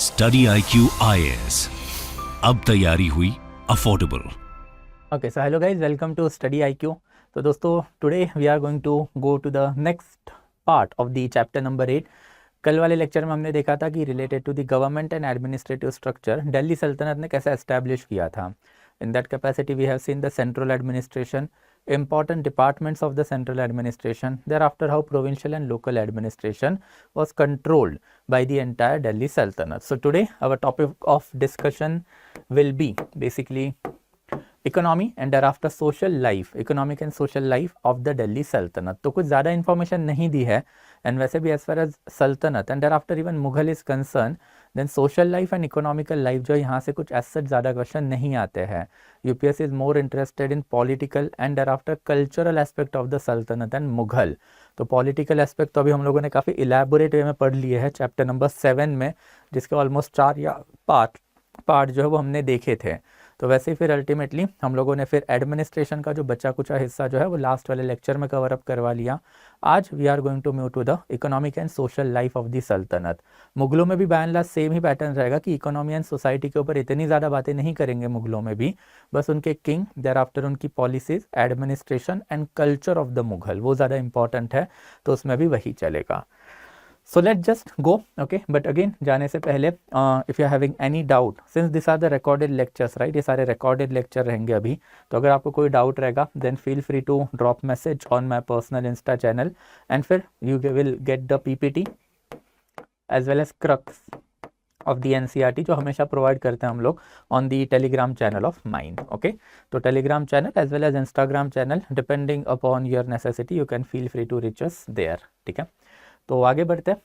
Study IQ IAS, अब तैयारी हुई affordable. Okay, so hello guys, welcome to Study IQ. तो दोस्तों today we are going to go to the next part of the chapter number 8. कल वाले lecture में हमने देखा था कि related to the government and administrative structure Delhi सल्तनत ने कैसे एस्टैब्लिश किया था. In that capacity we have seen the central administration, important departments of the central administration, thereafter how provincial and local administration was controlled by the entire Delhi Sultanate. So today our topic of discussion will be basically economy and thereafter social life, economic and social life of the Delhi सल्तनत. तो कुछ ज़्यादा information नहीं दी है, and वैसे भी as far as सल्तनत and thereafter even Mughal is concerned, then social life and economical life जो यहाँ से कुछ ऐसा ज़्यादा क्वेश्चन नहीं आते हैं. UPSC is more interested in political and thereafter cultural aspect of the सल्तनत एंड मुगल. तो पॉलिटिकल एस्पेक्ट तो अभी हम लोगों ने काफ़ी इलेबोरेट वे में पढ़ लिए हैं चैप्टर नंबर 7 में, जिसके ऑलमोस्ट 4 या पार्ट जो है वो हमने देखे थे. तो वैसे ही फिर अल्टीमेटली हम लोगों ने फिर एडमिनिस्ट्रेशन का जो बचा कुचा हिस्सा जो है वो लास्ट वाले लेक्चर में कवर अप करवा लिया. आज we are going to move to the economic and social life of the सल्तनत. मुगलों में भी बाय एंड लार्ज सेम ही पैटर्न रहेगा कि इकोनॉमी एंड सोसाइटी के ऊपर इतनी ज़्यादा बातें नहीं करेंगे मुगलों में भी, बस उनके किंग, देयर आफ्टर उनकी policies, administration and culture of the Mughal वो ज़्यादा इंपॉर्टेंट है, तो उसमें भी वही चलेगा. So let's just go, okay? But again जाने से पहले if you are having any doubt, since these are the recorded lectures, right? ये सारे recorded lecture रहेंगे अभी, तो अगर आपको कोई doubt रहेगा then feel free to drop message on my personal Insta channel, and फिर you will get the PPT as well as crux of the NCERT जो हमेशा प्रोवाइड करते हैं हम लोग on the Telegram channel of mine, okay? तो Telegram channel as well as Instagram channel depending upon your necessity you can feel free to reach us there, ठीक है? तो आगे बढ़ते हैं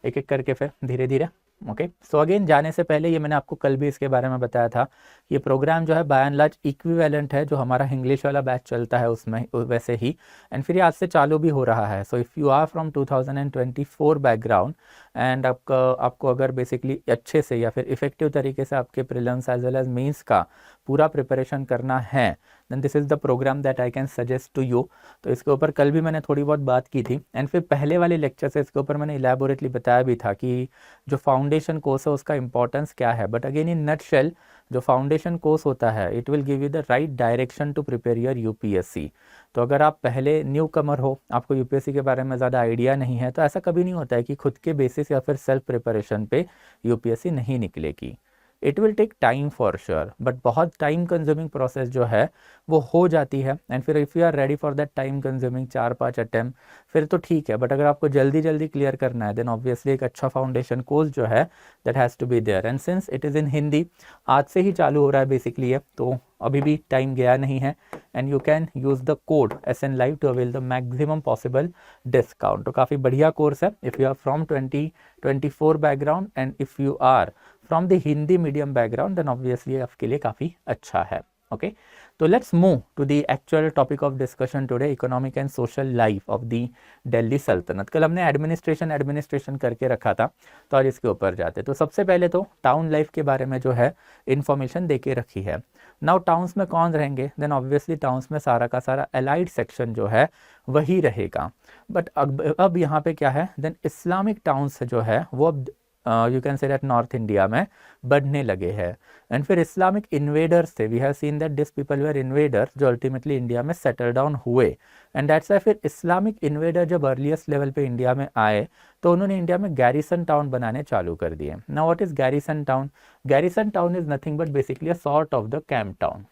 एक एक करके फिर धीरे धीरे, ओके. सो अगेन जाने से पहले ये मैंने आपको कल भी इसके बारे में बताया था, ये प्रोग्राम जो है बाय एंड लार्ज इक्विवेलेंट है जो हमारा इंग्लिश वाला बैच चलता है उसमें वैसे ही, एंड फिर ये आज से चालू भी हो रहा है. So if you are from 2024 background and आपको अगर बेसिकली अच्छे से या फिर इफेक्टिव तरीके से आपके prelims as well as mains का पूरा प्रिपरेशन करना है, then this is the program that I can suggest to you. तो इसके ऊपर कल भी मैंने थोड़ी बहुत बात की थी, एंड फिर पहले वाले लेक्चर से इसके ऊपर मैंने इलेबोरेटली बताया भी था कि जो फाउंडेशन कोर्स है उसका इंपॉर्टेंस क्या है. बट अगेन इन नटशेल जो फाउंडेशन कोर्स होता है it will give you the right direction to prepare your UPSC. तो अगर आप पहले न्यू कमर हो, आपको यूपीएससी के बारे में ज़्यादा आइडिया नहीं है, तो ऐसा कभी नहीं होता है कि खुद के बेसिस या फिर सेल्फ प्रिपरेशन पे यूपीएससी नहीं निकलेगी. It will take time for sure, but बहुत टाइम कंज्यूमिंग प्रोसेस जो है वो हो जाती है. एंड फिर if you are ready for that time consuming 4-5 attempt फिर तो ठीक है, बट अगर आपको जल्दी जल्दी क्लियर करना है देन ऑब्वियसली एक अच्छा फाउंडेशन कोर्स जो है that has to be there. And since it is in Hindi, आज से ही चालू हो रहा है बेसिकली है, तो अभी भी टाइम गया नहीं है, and you can use the code SN Live to avail the maximum possible discount. तो काफ़ी बढ़िया कोर्स है if you are from 2024 background, and if you are from the Hindi medium background then obviously आपके लिए काफ़ी अच्छा है, ओके. तो let's move to the actual topic of discussion today, economic and social life of the Delhi सल्तनत. कल हमने administration करके रखा था, तो आज इसके ऊपर जाते. तो सबसे पहले तो टाउन लाइफ के बारे में जो है इन्फॉर्मेशन दे के रखी है. नाउ टाउन्स में कौन रहेंगे, देन ऑब्वियसली टाउन्स में सारा का सारा एलाइड सेक्शन जो है वही रहेगा. बट अब यहाँ पे क्या है, देन इस्लामिक टाउन्स जो है वो अब you can say that north India में बढ़ने लगे हैं. एंड फिर इस्लामिक इन्वेडर्स थे, we have seen that this people were invaders जो अल्टीमेटली इंडिया में सेटल डाउन हुए. एंड दैट्स वाई फिर इस्लामिक इन्वेडर जब अर्लीस्ट लेवल पे इंडिया में आए तो उन्होंने इंडिया में गैरिसन टाउन बनाने चालू कर दिए. Now what is garrison town? Garrison town is nothing but basically a sort of the camp town.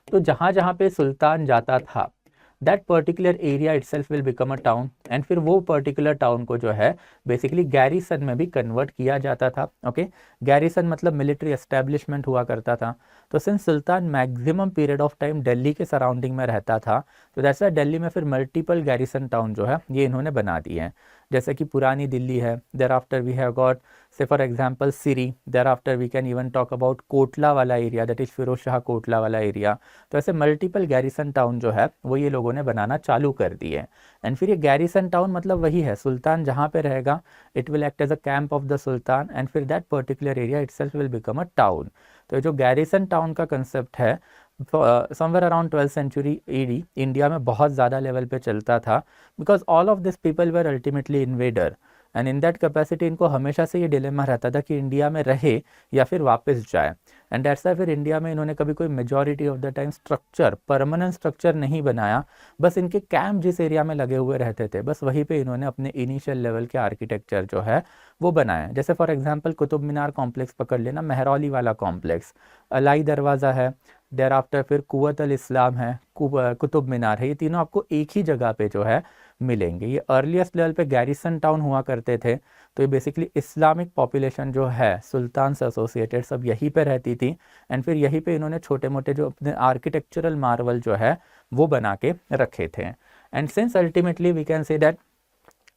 तो जहाँ जहाँ पे सुल्तान जाता था that particular area itself will become a town, and फिर वो पर्टिकुलर टाउन को जो है बेसिकली गैरिसन में भी कन्वर्ट किया जाता था, ओके. गैरिसन मतलब मिलिट्री एस्टेब्लिशमेंट हुआ करता था. तो since Sultan maximum period of time Delhi के सराउंडिंग में रहता था, तो दैट्स व्हाई दिल्ली में फिर मल्टीपल गैरिसन टाउन जो है ये इन्होंने बना दिए हैं. जैसे कि पुरानी दिल्ली है, there after we have got say for example Siri, there after we can even talk about Kotla वाला area, that is Firoz Shah Kotla वाला एरिया. तो ऐसे मल्टीपल गैरिसन टाउन जो है वो ये लोगों ने बनाना चालू कर दिए. एंड फिर ये गैरिसन टाउन मतलब वही है, सुल्तान जहाँ पे रहेगा it will act as a camp of the sultan, and फिर that particular area itself will become a town. तो जो गैरिसन टाउन का कंसेप्ट है somewhere around 12th century AD India में बहुत ज़्यादा लेवल पे चलता था, because all of this people were ultimately invader. And in that capacity इनको हमेशा से ये डिलेमा रहता था कि इंडिया में रहे या फिर वापस जाए। एंड दैट्स व्हाई फिर इंडिया में इन्होंने कभी कोई majority of the time structure, permanent structure नहीं बनाया, बस इनके कैंप जिस एरिया में लगे हुए रहते थे बस वहीं पे इन्होंने अपने इनिशियल लेवल के आर्किटेक्चर जो है वो बनाया। जैसे for example Qutub Minar complex पकड़ लेना, मेहरौली वाला कॉम्प्लेक्स, अलाई दरवाज़ा है, देर आफ्टर फिर कुव्वत अल इस्लाम है, कुतुब मीनार है, ये तीनों आपको एक ही जगह पे जो है मिलेंगे। ये अर्लीस्ट लेवल पे गैरिसन टाउन हुआ करते थे, तो ये बेसिकली इस्लामिक पॉपुलेशन जो है सुल्तान से एसोसिएटेड सब यहीं पे रहती थी। एंड फिर यहीं पे इन्होंने छोटे मोटे जो अपने आर्किटेक्चरल मार्वल जो है वो बना के रखे थे। And since ultimately we can say that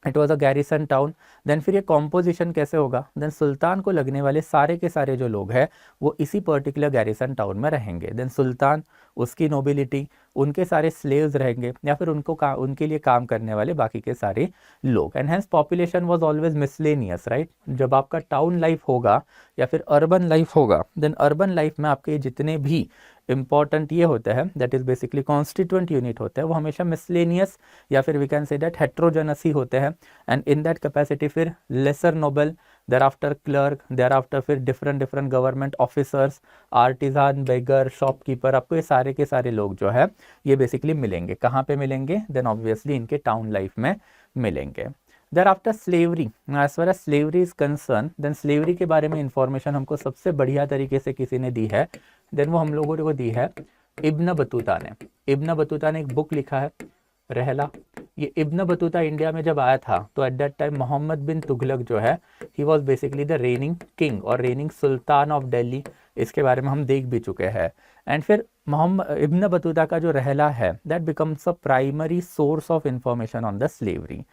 it was a garrison town, then फिर ये कॉम्पोजिशन कैसे होगा, देन सुल्तान को लगने वाले सारे के सारे जो लोग हैं वो इसी पर्टिकुलर गैरिसन टाउन में रहेंगे। देन सुल्तान, उसकी नोबिलिटी, उनके सारे स्लेव्स रहेंगे या फिर उनके लिए काम करने वाले बाकी के सारे लोग। And hence population was always miscellaneous, right. जब आपका टाउन लाइफ होगा या फिर अर्बन लाइफ होगा, देन अर्बन लाइफ में आपके जितने भी इंपॉर्टेंट ये होता है that is basically constituent unit होता है वो हमेशा मिसलेनियस या फिर we can say that heterogeneous ही होते हैं। एंड इन दैट कैपेसिटी फिर lesser noble, there after clerk, there after फिर डिफरेंट गवर्नमेंट ऑफिसर्स, आर्टिजान, बेगर, शॉपकीपर, आपको ये सारे के सारे लोग जो है ये बेसिकली मिलेंगे। कहाँ पे मिलेंगे, देन ऑब्वियसली इनके टाउन लाइफ में मिलेंगे। Thereafter slavery, as far as slavery is concerned, then slavery के बारे में इंफॉर्मेशन हमको सबसे बढ़िया तरीके से किसी ने दी है, देन वो हम लोगों को दी है इब्न बतूता ने। इब्न बतूता ने एक बुक लिखा है रहला। ये इब्न बतूता इंडिया में जब आया था तो at that time Mohammad bin Tughlaq जो है he was basically the raining king और रेनिंग सुल्तान ऑफ दिल्ली। इसके बारे में हम देख भी चुके हैं। एंड फिर मोहम्मद इब्न बतूता का जो रहला है that becomes a primary source of information on the slavery.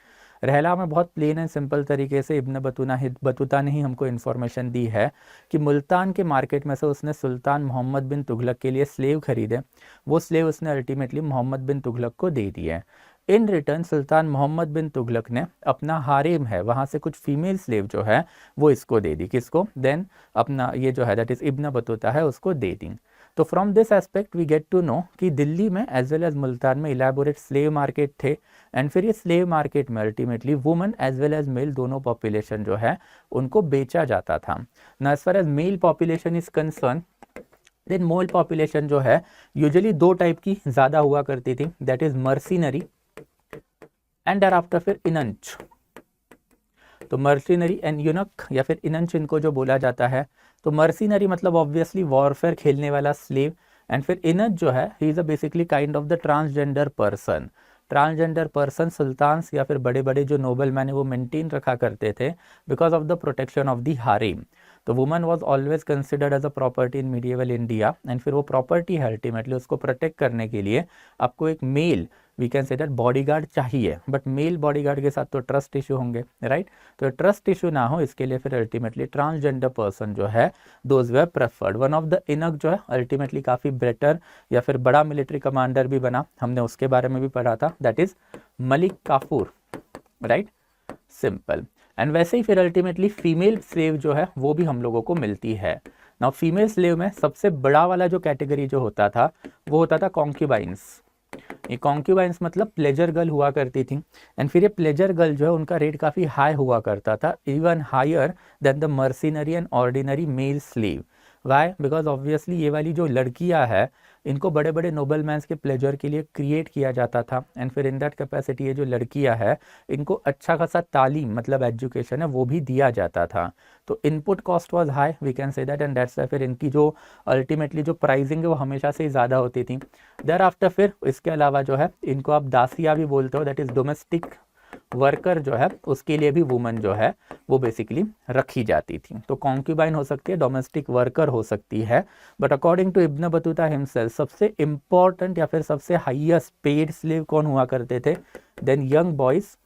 रहला में बहुत प्लेन एंड सिंपल तरीके से इब्न बतूता ने ही हमको इन्फॉर्मेशन दी है कि मुल्तान के मार्केट में से उसने सुल्तान मोहम्मद बिन तुगलक के लिए स्लेव खरीदे, वो स्लेव उसने अल्टीमेटली मोहम्मद बिन तुगलक को दे दिए। इन रिटर्न सुल्तान मोहम्मद बिन तुगलक ने अपना हारेम है वहाँ से कुछ फीमेल स्लेव जो है वो इसको दे दी। किसको, देन अपना ये जो है दैट इज़ इब्न बतूता है उसको दे दी। तो from this aspect we get to know कि दिल्ली में एज वेल एज मुल्तान में इलेबोरेट स्लेव मार्केट थे। एंड फिर ये स्लेव मार्केट में ultimately women as well as male दोनों पॉपुलेशन जो है उनको बेचा जाता था। ना as far as male population is concerned, then male population जो है यूजुअली दो टाइप की ज़्यादा हुआ करती थी, that is mercenary and there after फिर इनंच। तो मर्सिनरी एंड यूनक या फिर इनंच इनको जो बोला जाता है। तो मर्सिनरी मतलब ऑब्वियसली वॉरफेयर खेलने वाला स्लेव, एंड फिर इनंच जो है he is a basically kind of the transgender person. Transgender person sultans या फिर बड़े बड़े जो नोबल मैन है वो मेंटेन रखा करते थे because of the protection of the harem. तो woman was always considered as a property in medieval India, and फिर वो प्रॉपर्टी है अल्टीमेटली उसको प्रोटेक्ट करने के लिए आपको एक male we can say that bodyguard चाहिए, बट मेल बॉडीगार्ड के साथ तो ट्रस्ट इशू होंगे, राइट। तो ट्रस्ट इशू ना हो इसके लिए फिर अल्टीमेटली ट्रांसजेंडर पर्सन जो है those way preferred. One of the eunuch जो है अल्टीमेटली काफ़ी बेटर या फिर बड़ा मिलिट्री कमांडर भी बना, हमने उसके बारे में भी पढ़ा था, that is Malik Kafur, right, simple. And वैसे ही फिर अल्टीमेटली फीमेल स्लेव जो है वो भी हम लोगों को मिलती है। नाउ फीमेल स्लेव में सबसे बड़ा वाला जो कैटेगरी जो होता था वो होता था कॉन्क्यूबाइंस। ये कॉन्क्यूबाइंस मतलब प्लेजर गर्ल हुआ करती थी, एंड फिर ये प्लेजर गर्ल जो है उनका रेट काफ़ी हाई हुआ करता था, even higher than the mercenary and ordinary male slave. Why, because obviously ये वाली जो लड़कियां है इनको बड़े बड़े नोबल मैंस के प्लेजर के लिए क्रिएट किया जाता था, एंड फिर इन दैट कैपेसिटी ये जो लड़कियां है इनको अच्छा खासा तालीम मतलब एजुकेशन है वो भी दिया जाता था। तो input cost was high we can say that, and that's फिर इनकी जो अल्टीमेटली जो प्राइसिंग है वो हमेशा से ही ज़्यादा होती थी। देयर आफ्टर फिर इसके अलावा जो है इनको आप दासिया भी बोलते हो, दैट इज़ डोमेस्टिक वर्कर जो है उसके लिए भी वुमन जो है वो बेसिकली रखी जाती थी। तो कॉन्क्यूबाइन हो सकती है, डोमेस्टिक वर्कर हो सकती है, but according to Ibn Battuta himself सबसे इंपॉर्टेंट या फिर सबसे हाईएस्ट पेड स्लेव कौन हुआ करते थे, then young boys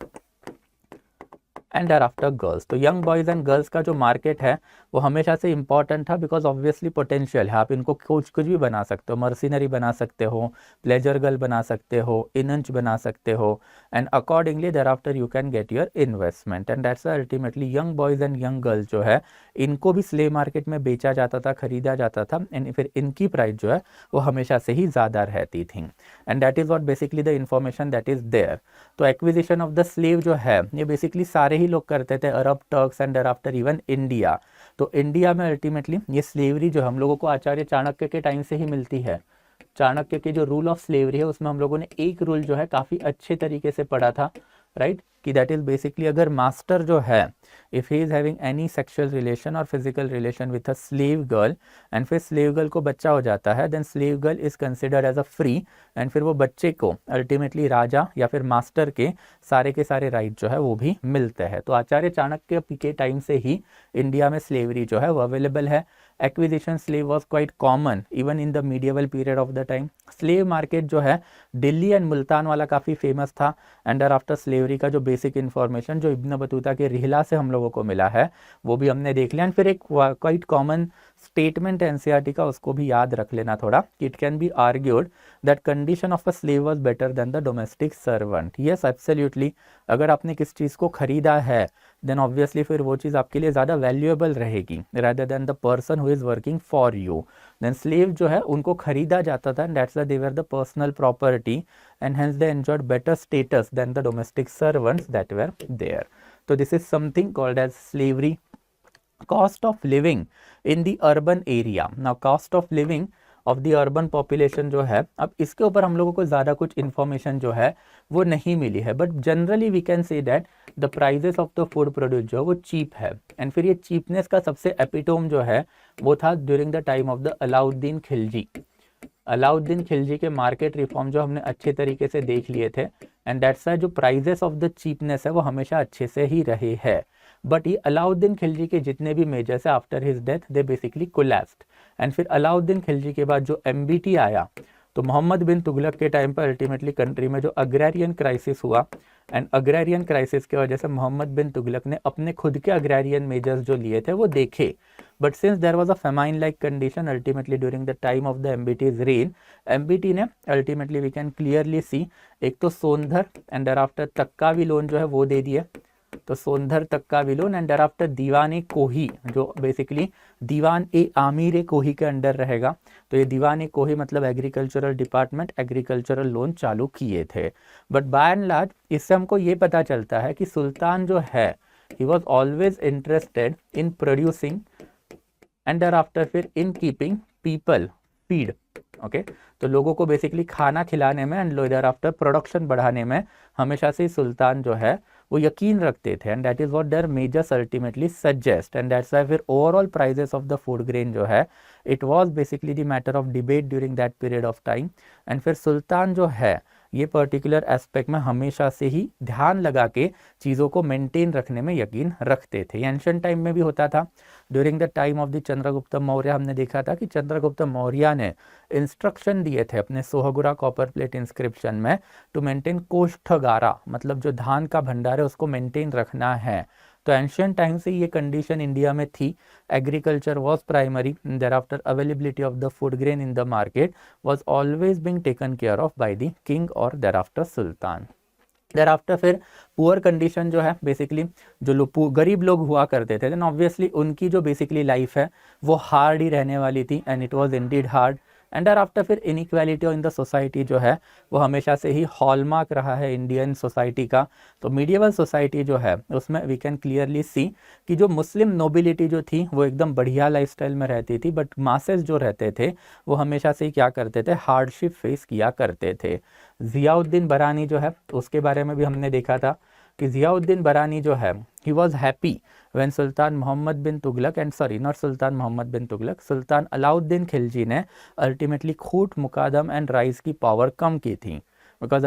and thereafter girls. तो यंग बॉयज़ एंड गर्ल्स का जो मार्केट है वो हमेशा से इंपॉर्टेंट था बिकॉज ऑब्वियसली पोटेंशियल है, आप इनको कुछ भी बना सकते हो, मर्सिनरी बना सकते हो, प्लेजर गर्ल बना सकते हो, इनंच बना सकते हो, and accordingly thereafter you can get your investment. And that's ultimately young boys and young girls जो है इनको भी स्लेव मार्केट में बेचा जाता था, खरीदा जाता था, एंड फिर इनकी प्राइस जो है वो हमेशा से ही ज़्यादा रहती थी, and that is what basically the information that is there. तो एक्विजिशन ऑफ द स्लेव जो है ये बेसिकली सारे ही लोग करते थे, Arab, Turks and thereafter even India. तो इंडिया में अल्टीमेटली ये स्लेवरी जो हम लोगों को आचार्य चाणक्य के टाइम से ही मिलती है। चाणक्य के जो रूल ऑफ स्लेवरी है उसमें हम लोगों ने एक रूल जो है काफ़ी अच्छे तरीके से पढ़ा था, राइट, कि दैट इज बेसिकली अगर मास्टर जो है if he is having any sexual relation और physical relation with a slave girl and फिर स्लेव गर्ल को बच्चा हो जाता है, then slave girl is considered as a free and फिर वो बच्चे को अल्टीमेटली राजा या फिर मास्टर के सारे राइट जो है वो भी मिलते हैं। तो आचार्य चाणक्य के टाइम से ही इंडिया में स्लेवरी जो है वो अवेलेबल है। Acquisition slave was quite common even in the medieval period of the time. Slave market जो है दिल्ली एंड मुल्तान वाला काफ़ी फेमस था। एंड आफ्टर स्लेवरी का जो बेसिक इन्फॉर्मेशन जो इब्न बतूता के रिहला से हम लोगों को मिला है वो भी हमने देख लिया। एंड फिर एक क्वाइट कॉमन स्टेटमेंट एनसीईआरटी का, उसको भी याद रख लेना थोड़ा, कि it can be argued that condition of a slave was better than the domestic servant. Yes absolutely, अगर आपने किस चीज़ को खरीदा है देन ऑब्वियसली फिर वो चीज़ आपके लिए ज़्यादा वैल्यूएबल रहेगी rather than the person who is working for you. Then slave जो है उनको खरीदा जाता था, and that's they were the personal property and hence they enjoyed better status than the domestic servants that were there. तो this is something called as slavery. Cost of living in the urban area. Now cost of living of the urban population जो है, अब इसके ऊपर हम लोगों को ज़्यादा कुछ इन्फॉर्मेशन जो है वो नहीं मिली है, but generally we can say that the prices of the food produce जो है वो चीप है। एंड फिर ये चीपनेस का सबसे एपिटोम जो है वो था during the time of the Alauddin Khilji. Alauddin Khilji के मार्केट रिफॉर्म जो हमने अच्छे तरीके से देख लिए थे, एंड दैट्स वाई जो प्राइजेस ऑफ द चीपनेस है वो हमेशा अच्छे से ही रहे हैं। बट ये अलाउद्दीन खिलजी के जितने भी मेजर्स है after his death they basically collapsed. And फिर अलाउद्दीन खिलजी के बाद जो एमबीटी आया, तो मोहम्मद बिन तुगलक के टाइम पर अल्टीमेटली कंट्री में जो अग्रेरियन क्राइसिस हुआ, एंड अग्रेरियन क्राइसिस की वजह से मोहम्मद बिन तुगलक ने अपने खुद के अग्रेरियन मेजर्स जो लिए थे वो देखे। But since there was a famine like condition ultimately during the time of the MBT's reign, MBT ने ultimately we can clearly see एक तो sondhar and thereafter taccavi loan जो है वो दे दिए, तो sondhar taccavi loan and thereafter Diwan i Kohi जो बेसिकली दीवान ए आमिर ए कोही के अंडर रहेगा। तो ये दीवान ए कोही मतलब एग्रीकल्चरल डिपार्टमेंट एग्रीकल्चरल लोन चालू किए थे। बट बाय एंड लार्ज इससे हमको ये पता चलता है कि सुल्तान जो है he was always interested in producing and thereafter फिर in keeping people feed. Okay, तो लोगों को बेसिकली खाना खिलाने में एंड thereafter प्रोडक्शन बढ़ाने में हमेशा से सुल्तान जो है वो यकीन रखते थे, and that is what their measures ultimately suggest. And that's why फिर overall prices of the food grain जो है it was basically the matter of debate during that period of time. And फिर सुल्तान जो है ये पर्टिकुलर एस्पेक्ट में हमेशा से ही ध्यान लगा के चीज़ों को मेंटेन रखने में यकीन रखते थे। एंशिएंट टाइम में भी होता था। During the time of the Chandragupta Maurya हमने देखा था कि चंद्रगुप्त मौर्य ने इंस्ट्रक्शन दिए थे अपने सोहगुरा कॉपर प्लेट इंस्क्रिप्शन में टू मेंटेन कोष्ठगारा, मतलब जो धान का भंडार है उसको मेंटेन रखना है। तो एंशिएंट टाइम से ये कंडीशन इंडिया में थी। Agriculture was primary, thereafter availability of the food grain in the market was always being taken care of by the king और thereafter सुल्तान। thereafter फिर पुअर कंडीशन जो है बेसिकली जो गरीब लोग हुआ करते थे, देन ऑब्वियसली उनकी जो बेसिकली लाइफ है वो हार्ड ही रहने वाली थी, and it was Indeed hard. And thereafter फिर इनइक्वालिटी इन द सोसाइटी जो है वो हमेशा से ही हॉलमार्क रहा है इंडियन सोसाइटी का। तो मीडिएवल सोसाइटी जो है उसमें वी कैन क्लियरली सी कि जो मुस्लिम नोबिलिटी जो थी वो एकदम बढ़िया लाइफस्टाइल में रहती थी, बट मासेस जो रहते थे वो हमेशा से ही क्या करते थे, हार्डशिप फेस किया करते थे। ज़ियाउद्दीन बरानी जो है उसके बारे में भी हमने देखा था कि ज़ियाउद्दीन बरानी जो है he was happy when sultan Mohammad bin Tughlaq and sorry not sultan Mohammad bin Tughlaq, sultan Alauddin Khilji ने अल्टीमेटली खूट मुकादम एंड राइस की पावर कम की थी। बिकॉज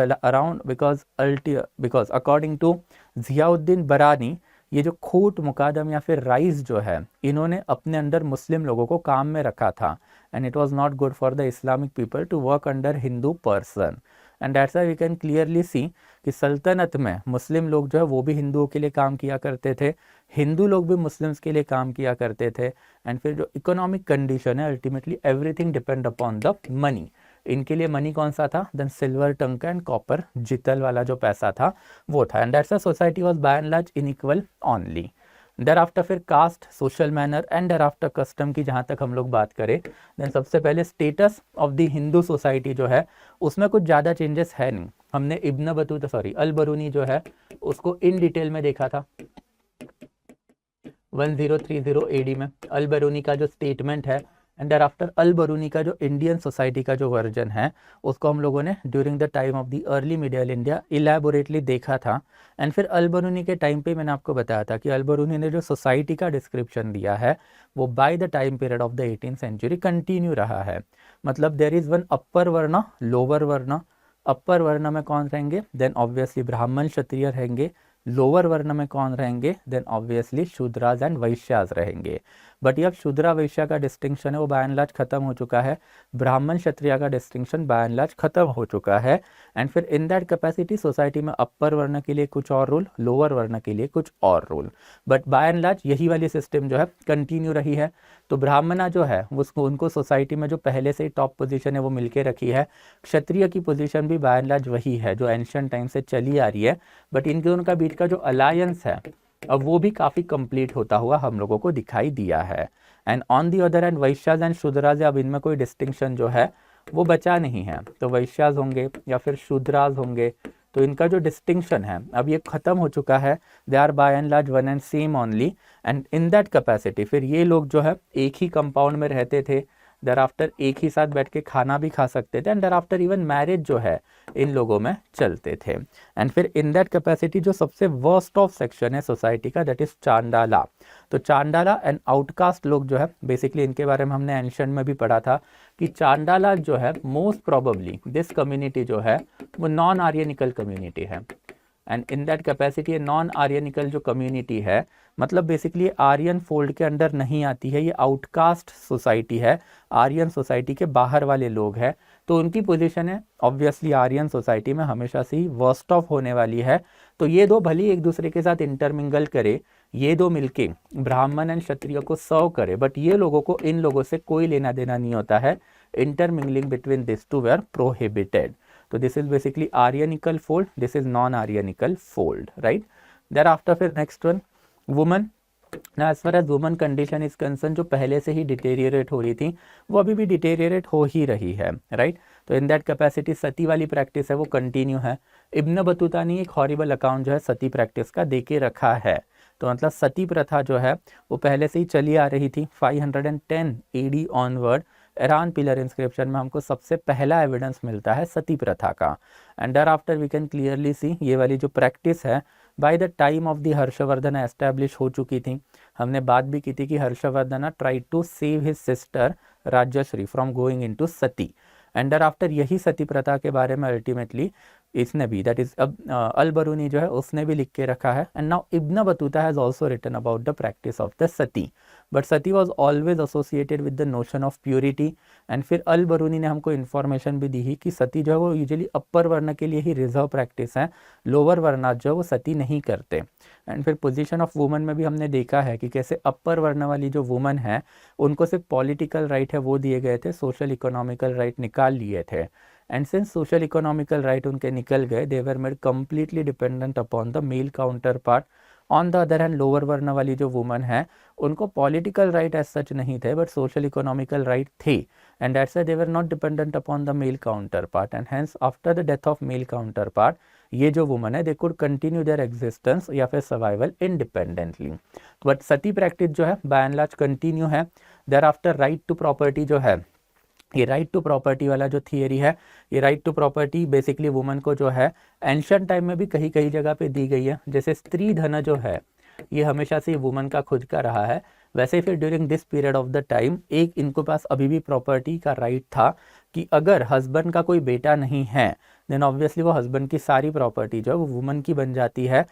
अकॉर्डिंग टू ज़ियाउद्दीन बरानी ये जो खूट मुकादम या फिर राइस जो है इन्होंने अपने अंडर मुस्लिम लोगों को काम में रखा था, and it was not good for the Islamic people to work under Hindu person. And that's why we can clearly see कि सल्तनत में मुस्लिम लोग जो है वो भी हिंदुओं के लिए काम किया करते थे, हिंदू लोग भी मुस्लिम्स के लिए काम किया करते थे। एंड फिर जो इकोनॉमिक कंडीशन है ultimately everything depend upon the money. इनके लिए मनी कौन सा था, देन सिल्वर टंका एंड कॉपर जितल वाला जो पैसा था वो था। And that's why society was by and large inequal only. thereafter फिर caste, social manner and thereafter custom की जहाँ तक हम लोग बात करें, देन सबसे पहले status of the Hindu society जो है उसमें कुछ ज़्यादा चेंजेस है नहीं। हमने इब्न बतूता अल बरूनी जो है उसको इन डिटेल में देखा था। 1030 AD में अल बरूनी का जो स्टेटमेंट है, and thereafter Al Biruni का जो इंडियन सोसाइटी का जो वर्जन है उसको हम लोगों ने during the time of the early medial India elaborately देखा था। एंड फिर अल बरूनी के टाइम पे मैंने आपको बताया था कि अल बरूनी ने जो सोसाइटी का डिस्क्रिप्शन दिया है वो by the time period of the 18th century continue रहा है। मतलब देयर इज़ वन अपर वर्ण, लोअर वर्ण। अपर वर्ण में कौन रहेंगे? देन ऑब्वियसली ब्राह्मण क्षत्रिय रहेंगे। लोअर वर्ण में कौन रहेंगे? देन ऑब्वियसली शूद्राज एंड वैश्यास रहेंगे। बट ये अब शूद्रा वैश्य का डिस्टिंक्शन है वो बाय एंड लार्ज खत्म हो चुका है। ब्राह्मण क्षत्रिय का डिस्टिंक्शन बाय एंड लार्ज खत्म हो चुका है। एंड फिर इन दैट कैपेसिटी सोसाइटी में अपर वर्ण के लिए कुछ और रूल, लोअर वर्ण के लिए कुछ और rule, but by and large यही वाली सिस्टम जो है कंटिन्यू रही है। तो ब्राह्मणा जो है उसको उनको सोसाइटी में जो पहले से ही टॉप पोजीशन है वो मिलके रखी है। क्षत्रिय की पोजीशन भी बाय एंड लार्ज वही है जो एंशियंट टाइम से चली आ रही है, बट इनके दोनों का बीच का जो अलायंस है अब वो भी काफ़ी कंप्लीट होता हुआ हम लोगों को दिखाई दिया है। And on the other end Vaishyas and Shudras, अब इनमें कोई डिस्टिंक्शन जो है वो बचा नहीं है। तो वैश्यास होंगे या फिर शूद्राज होंगे, तो इनका जो डिस्टिंक्शन है अब ये खत्म हो चुका है। They are by and large one and same only. And in that capacity फिर ये लोग जो है एक ही कंपाउंड में रहते थे, देर आफ्टर एक ही साथ बैठ के खाना भी खा सकते थे, and there after even marriage जो है इन लोगों में चलते थे। एंड फिर इन दैट कैपेसिटी जो सबसे वर्स्ट ऑफ सेक्शन है सोसाइटी का, दैट इज चांडाला। तो चांडाला एंड आउटकास्ट लोग जो है बेसिकली इनके बारे में हमने एंशियंट में भी पढ़ा था कि चांडाला जो है मोस्ट प्रोबेबली दिस कम्युनिटी जो है वो नॉन आर्यनिकल कम्युनिटी है। And in that capacity non Aryanical जो कम्युनिटी है मतलब बेसिकली आर्यन फोल्ड के अंडर नहीं आती है, ये आउटकास्ट सोसाइटी है, आर्यन सोसाइटी के बाहर वाले लोग हैं। तो उनकी पोजीशन है ऑब्वियसली आर्यन सोसाइटी में हमेशा से ही वर्स्ट ऑफ होने वाली है। तो ये दो भले एक दूसरे के साथ इंटरमिंगल करे, ये दो मिलके ब्राह्मण एंड क्षत्रिय को सर्व करे, बट ये लोगों को इन लोगों से कोई लेना देना नहीं होता है। Intermingling between this two were prohibited. तो this is basically Aryanical fold, this is non Aryanical fold, right. There after फिर नेक्स्ट वन वुमन। ना as far as woman condition is concerned, जो पहले से ही डिटेरियरेट हो रही थी वो अभी भी डिटेरियरेट हो ही रही है, राइट। तो इन दैट कैपेसिटी सती वाली प्रैक्टिस है वो कंटिन्यू है। इब्न बतूता ने एक हॉरिबल अकाउंट जो है सती प्रैक्टिस का दे के रखा है। तो मतलब सती प्रथा जो है वो पहले से ही चली आ रही थी। 510 AD onward Iran pillar inscription में हमको सबसे पहला एविडेंस मिलता है सती प्रथा का। And there after we can clearly see ये वाली जो प्रैक्टिस है by the time of the Harshavardhan establish हो चुकी थी। हमने बात भी की थी कि Harshavardhan try to save his sister Rajyashri from going into sati. And thereafter यही सती प्रथा के बारे में अल्टीमेटली इसने भी दैट इज अब अल बरूनी जो है उसने भी लिख के रखा है। And now Ibn Battuta has also written about the practice of the sati, but sati was always associated with the notion of purity. And फिर अल बरूनी ने हमको इन्फॉर्मेशन भी दी ही कि सती जो है वो यूजुअली अपर वर्ण के लिए ही रिजर्व प्रैक्टिस है, लोअर वर्ण जो है वो सती नहीं करते। एंड फिर पोजीशन ऑफ वुमन में भी हमने देखा है कि कैसे अपर वर्ण वाली जो वुमन है उनको सिर्फ पॉलिटिकल राइट है वो दिए गए थे, सोशल इकोनॉमिकल राइट निकाल लिए थे। And since social economical right उनके निकल गए, they were made completely dependent upon the male counter part. On the other hand lower varna वाली जो वुमन है उनको पॉलिटिकल राइट एज सच नहीं थे, बट सोशल इकोनॉमिकल राइट थे। And that's why they were not dependent upon the male counter part. And hence after the death of male counter part ये जो woman है they could continue their existence या फिर survival independently. But sati practice जो है by and large continue है। There after right to property जो है, ये राइट टू प्रॉपर्टी वाला जो थियरी है, ये right to property basically woman को जो है एंशिएंट टाइम में भी कहीं कहीं जगह पे दी गई है। जैसे स्त्री धन जो है ये हमेशा से वुमन का खुद का रहा है, वैसे फिर during this period of the time एक इनको पास अभी भी प्रॉपर्टी का राइट था कि अगर हस्बैंड का कोई बेटा नहीं है देन ऑब्वियसली वो हस्बैंड की सारी प्रॉपर्टी जो है वो वुमन की बन जाती है।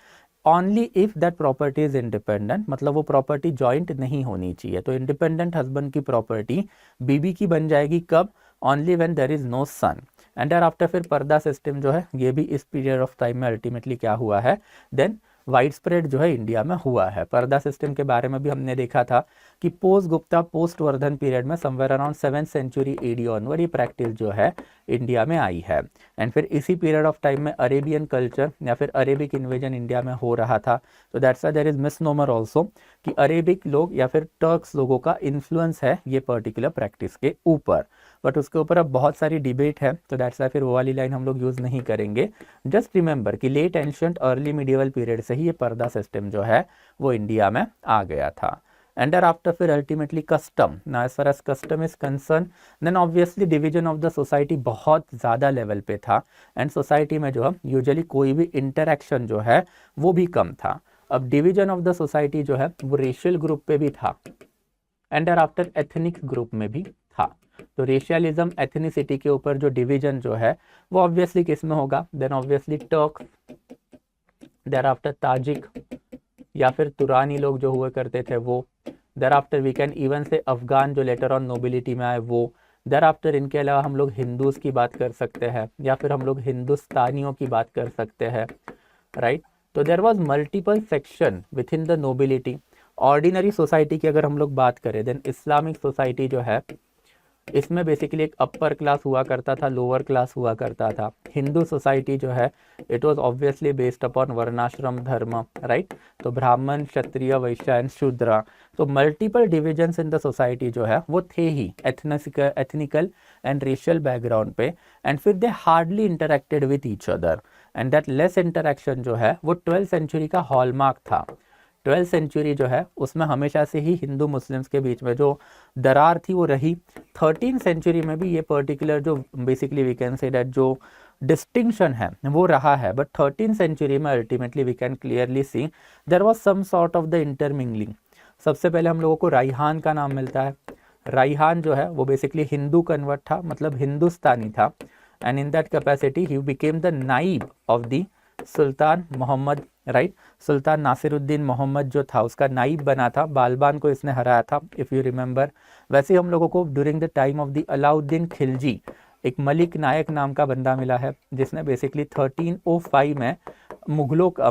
Only if that property is independent, मतलब वो प्रॉपर्टी जॉइंट नहीं होनी चाहिए। तो इंडिपेंडेंट हस्बैंड की प्रॉपर्टी बीबी की बन जाएगी कब? Only when there is no son. And there after फिर पर्दा सिस्टम जो है ये भी इस पीरियड ऑफ टाइम में अल्टीमेटली क्या हुआ है, देन वाइड स्प्रेड जो है इंडिया में हुआ है। पर्दा सिस्टम के बारे में भी हमने देखा था कि post Gupta post Vardhan period में somewhere around 7th century AD onward ये प्रैक्टिस जो है इंडिया में आई है। एंड फिर इसी पीरियड ऑफ टाइम में अरेबियन कल्चर या फिर अरेबिक इन्वेजन इंडिया में हो रहा था। तो that's why there is misnomer also कि अरेबिक लोग या फिर टर्क्स लोगों का इन्फ्लुएंस है ये पर्टिकुलर प्रैक्टिस के ऊपर, बट उसके ऊपर अब बहुत सारी डिबेट है। तो दैट्स व्हाई फिर वो वाली लाइन हम लोग यूज़ नहीं करेंगे। जस्ट रिमेंबर कि late ancient early medieval period से से ही ये पर्दा सिस्टम जो है वो इंडिया में आ गया था। एंड देयर आफ्टर फिर अल्टीमेटली कस्टम, ना as far as custom is concerned, then obviously division of the society बहुत ज़्यादा लेवल पे था एंड सोसाइटी में जो है यूजुअली कोई भी इंटरेक्शन जो है वो भी कम था। अब डिवीजन ऑफ द सोसाइटी जो है वो रेशियल ग्रुप पे भी था and thereafter ethnic group में भी था। तो रेशियलिज्म एथनिसिटी के ऊपर जो डिवीजन जो है वो ऑब्वियसली किस में होगा, then obviously Turk, thereafter Tajik या फिर तुरानी लोग जो हुआ करते थे वो, there after we can even say Afghan जो लेटर ऑन नोबिलिटी में आए वो, देयर आफ्टर इनके अलावा हम लोग हिंदूज की बात कर सकते हैं या फिर हम लोग हिंदुस्तानियों की बात कर सकते हैं, राइट। तो there was multiple section within the nobility. Ordinary society की अगर हम लोग बात करें, देन इस्लामिक सोसाइटी जो है इसमें बेसिकली एक अपर क्लास हुआ करता था, लोअर क्लास हुआ करता था। हिंदू सोसाइटी जो है it was obviously based upon वर्णाश्रम धर्म, राइट। तो ब्राह्मण, क्षत्रिय, वैश्य एंड शूद्र। तो multiple divisions in the society जो है वो थे ही एथनिकल एंड रेशियल बैकग्राउंड पे, एंड फिर they hardly interacted with each other and that less interaction जो है वो 12th सेंचुरी का हॉलमार्क था। 12th सेंचुरी जो है उसमें हमेशा से ही हिंदू मुस्लिम्स के बीच में जो दरार थी वो रही। 13th सेंचुरी में भी ये पर्टिकुलर जो basically we can say that जो डिस्टिंक्शन है वो रहा है, बट 13th सेंचुरी में ultimately we can clearly see there was some sort of the intermingling. सबसे पहले हम लोगों को राइहान का नाम मिलता है। राइहान जो है वो बेसिकली हिंदू कन्वर्ट था, मतलब हिंदुस्तानी था, and in that capacity he became the naib of the sultan Mohammad, right. सुल्तान नासिरुद्दीन मोहम्मद जो था उसका नाइब बना था, बालबान को इसने हराया था इफ़ यू रिमेंबर। वैसे हम लोगों को during the time of the Alauddin Khilji एक मलिक नायक नाम का बंदा मिला है जिसने बेसिकली 1305 में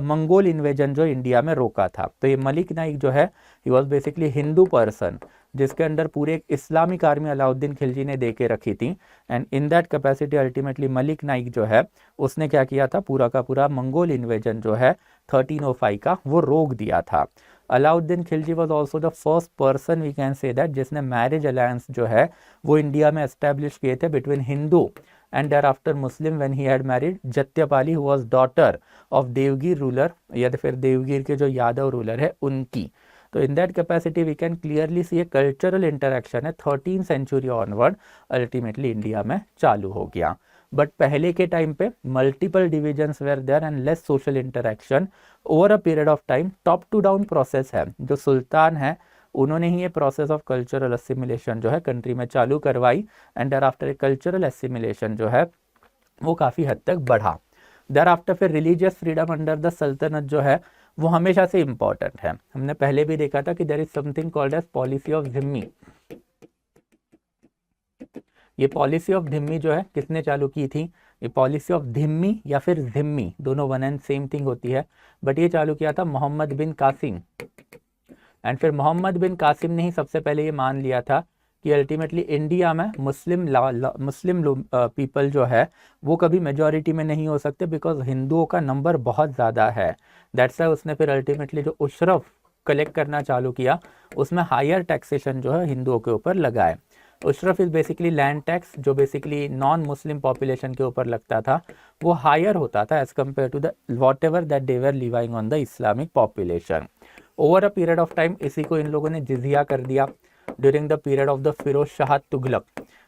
मंगोल इन्वेजन जो इंडिया में रोका था। तो ये मलिक नाइक जो है he was basically Hindu person जिसके अंडर पूरे एक इस्लामिक आर्मी अलाउद्दीन खिलजी ने दे के रखी थी, and in that capacity ultimately Malik Naik जो है उसने क्या किया था, पूरा का पूरा मंगोल इन्वेजन जो है 1305 का वो रोक दिया था। Alauddin Khilji was also the first person we can say that जिसने मैरिज अलायंस जो है वो इंडिया में एस्टेब्लिश किए थे between Hindu and thereafter Muslim when he had married Jatyapali who was daughter of Devgir ruler, या फिर देवगिर के जो यादव रूलर है उनकी। तो in that capacity we can clearly see a cultural interaction है 13th century onward ultimately India में चालू हो गया। बट पहले के टाइम पे multiple divisions were there and less social interaction over a period of time. Top to down process है, जो सुल्तान है उन्होंने ही ये प्रोसेस ऑफ कल्चरल असिमिलेशन जो है कंट्री में चालू करवाई, and thereafter a cultural assimilation जो है वो काफ़ी हद तक बढ़ा। देयर आफ्टर फिर रिलीजियस फ्रीडम अंडर द सल्तनत जो है वो हमेशा से इम्पॉर्टेंट है। हमने पहले भी देखा था कि there is something called as policy of ज़िम्मी। ये पॉलिसी ऑफ धिम्मी जो है किसने चालू की थी, ये पॉलिसी ऑफ धिम्मी या फिर ज़िम्मी दोनों वन एंड सेम थिंग होती है, बट ये चालू किया था मोहम्मद बिन कासिम। एंड फिर मोहम्मद बिन कासिम ने ही सबसे पहले ये मान लिया था कि अल्टीमेटली इंडिया में मुस्लिम पीपल जो है वो कभी मेजॉरिटी में नहीं हो सकते बिकॉज हिंदुओं का नंबर बहुत ज़्यादा है। दैट्स वाई उसने फिर अल्टीमेटली जो उशरफ कलेक्ट करना चालू किया उसमें हायर टैक्सेशन जो है हिंदुओं के ऊपर लगाए। उशरफ इज बेसिकली लैंड टैक्स जो बेसिकली नॉन मुस्लिम पॉपुलेशन के ऊपर लगता था वो हायर होता था as compared to the whatever that they were living on the Islamic population. Over a period of time इसी को इन लोगों ने जिजिया कर दिया during the period of the Firoz Shah Tughlaq.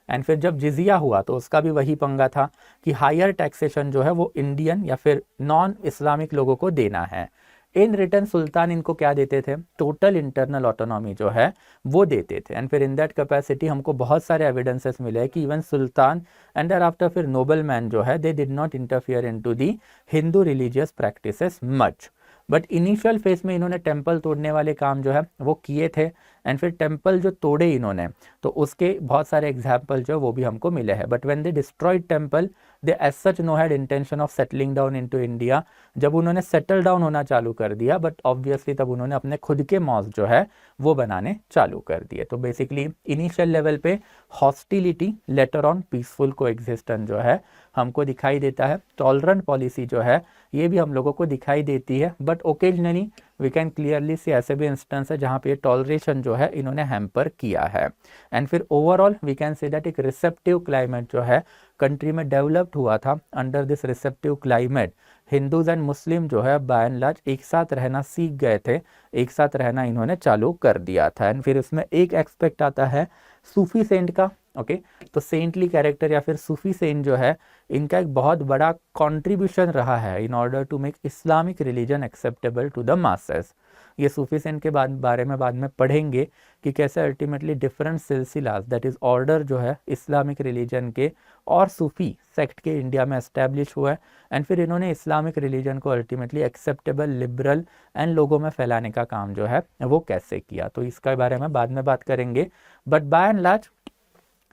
And फिर जब जिजिया हुआ तो उसका भी वही पंगा था कि हायर टैक्सेशन जो है वो इंडियन या फिर नॉन इस्लामिक लोगों को देना है। इन रिटर्न सुल्तान इनको क्या देते थे, टोटल इंटरनल ऑटोनॉमी जो है वो देते थे। एंड फिर इन दैट कैपेसिटी हमको बहुत सारे एविडेंसेस मिले हैं कि इवन सुल्तान एंड देयर आफ्टर फिर नोबल मैन जो है they did not interfere into the Hindu religious practices much. But initial phase में इन्होंने टेम्पल तोड़ने वाले काम जो है वो किए थे, एंड फिर टेम्पल जो तोड़े इन्होंने तो उसके बहुत सारे एग्जाम्पल जो वो भी हमको मिले हैं। But when they destroyed temple they as such no had intention of settling down into India. जब उन्होंने सेटल डाउन होना चालू कर दिया बट ऑब्वियसली तब उन्होंने अपने खुद के मॉस्क जो है वो बनाने चालू कर दिए। तो बेसिकली इनिशियल लेवल पे hostility later on peaceful coexistence जो है हमको दिखाई देता है। टॉलरेंट पॉलिसी जो है ये भी हम लोगों को दिखाई देती है, but occasionally we can clearly see ऐसे भी इंस्टेंस है जहाँ पे टॉलरेशन जो है इन्होंने हैम्पर किया है। एंड फिर overall we can say that एक रिसेप्टिव क्लाइमेट जो है कंट्री में डेवलप्ड हुआ था। Under this receptive climate Hindus and Muslim जो है बाय एंड लार्ज एक साथ रहना सीख गए थे, एक साथ रहना इन्होंने चालू कर दिया था। एंड फिर उसमें एक एक्सपेक्ट आता है सूफी सेंट का। ओके, तो सेंटली कैरेक्टर या फिर सूफी सेंट जो है इनका एक बहुत बड़ा कंट्रीब्यूशन रहा है in order to make Islamic religion acceptable to the masses. ये सूफी सेंट के बारे में बाद में पढ़ेंगे कि कैसे अल्टीमेटली डिफरेंट सिलसिलास दैट इज़ ऑर्डर जो है इस्लामिक रिलीजन के और सूफी सेक्ट के इंडिया में एस्टेब्लिश हुआ है। एंड फिर इन्होंने इस्लामिक रिलीजन को अल्टीमेटली एक्सेप्टेबल, लिबरल एंड लोगों में फैलाने का काम जो है वो कैसे किया, तो इसके बारे में बाद में बात करेंगे। But by and large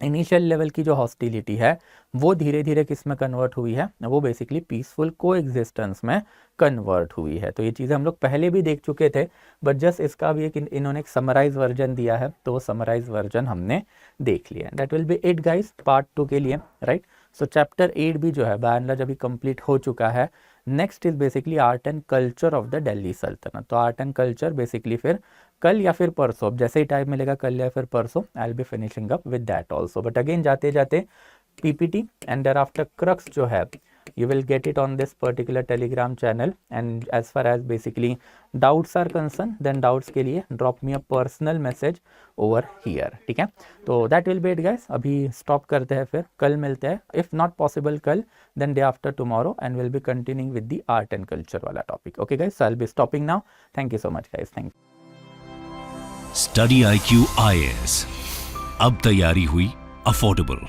initial level की जो हॉस्टिलिटी है वो धीरे धीरे किस में कन्वर्ट हुई है, वो बेसिकली पीसफुल को एग्जिस्टेंस में कन्वर्ट हुई है। तो ये चीज़ें हम लोग पहले भी देख चुके थे, बट जस्ट इसका भी एक इन्होंने एक समराइज वर्जन दिया है, तो वो समराइज वर्जन हमने देख लिया। That will be it guys part 2 के लिए, राइट। सो चैप्टर 8 भी जो है बाय एंड लार्ज अभी कंप्लीट हो चुका है। Next is basically art and culture of the Delhi सल्तनत। तो आर्ट एंड कल्चर बेसिकली फिर कल या फिर परसों, अब जैसे ही टाइम मिलेगा कल या फिर परसों, I will be finishing up with that also. But again जाते जाते PPT and thereafter crux जो है you will get it on this particular telegram channel, and as far as basically doubts are concerned then doubts के लिए drop me a personal message over here, ठीक है। तो that will be it guys, अभी stop करते हैं, फिर कल मिलते हैं, if not possible कल then day after tomorrow, and we'll be continuing with the art and culture वाला topic. Okay guys, so I'll be stopping now. Thank you so much guys, thank you. Study IQ IAS, अब तैयारी हुई affordable.